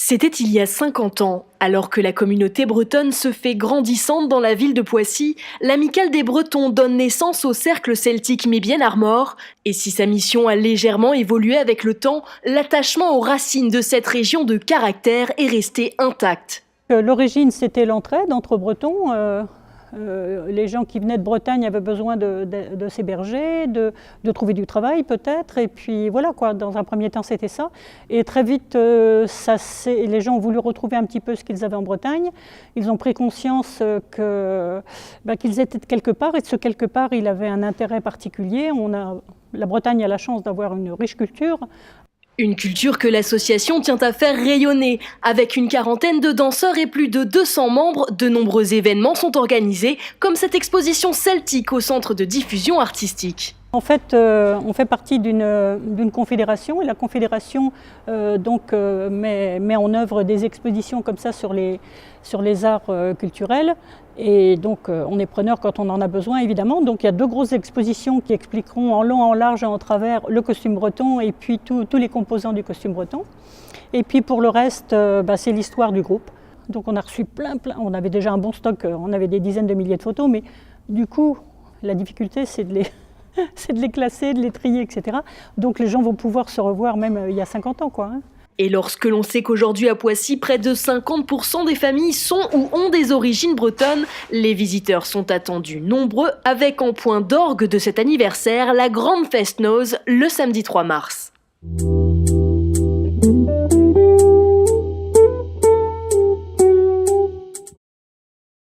C'était il y a 50 ans. Alors que la communauté bretonne se fait grandissante dans la ville de Poissy, l'Amicale des Bretons donne naissance au cercle celtique Mébienne Armor. Et si sa mission a légèrement évolué avec le temps, l'attachement aux racines de cette région de caractère est resté intact. L'origine, c'était l'entraide entre Bretons. Les gens qui venaient de Bretagne avaient besoin de s'héberger, de trouver du travail peut-être. Et puis voilà quoi, dans un premier temps c'était ça. Et très vite, les gens ont voulu retrouver un petit peu ce qu'ils avaient en Bretagne. Ils ont pris conscience qu'ils étaient de quelque part, et de ce quelque part il avait un intérêt particulier. La Bretagne a la chance d'avoir une riche culture. Une culture que l'association tient à faire rayonner. Avec une quarantaine de danseurs et plus de 200 membres, de nombreux événements sont organisés, comme cette exposition celtique au centre de diffusion artistique. En fait, on fait partie d'une confédération, et la confédération met en œuvre des expositions comme ça sur les arts culturels. Et donc on est preneur quand on en a besoin évidemment. Donc il y a 2 grosses expositions qui expliqueront en long, en large et en travers le costume breton et puis tous les composants du costume breton. Et puis pour le reste, c'est l'histoire du groupe. Donc on a reçu plein, on avait déjà un bon stock, on avait des dizaines de milliers de photos, mais du coup la difficulté c'est de les classer, de les trier, etc. Donc les gens vont pouvoir se revoir même il y a 50 ans quoi. Et lorsque l'on sait qu'aujourd'hui à Poissy, près de 50% des familles sont ou ont des origines bretonnes, les visiteurs sont attendus nombreux, avec en point d'orgue de cet anniversaire la grande fest-noz le samedi 3 mars.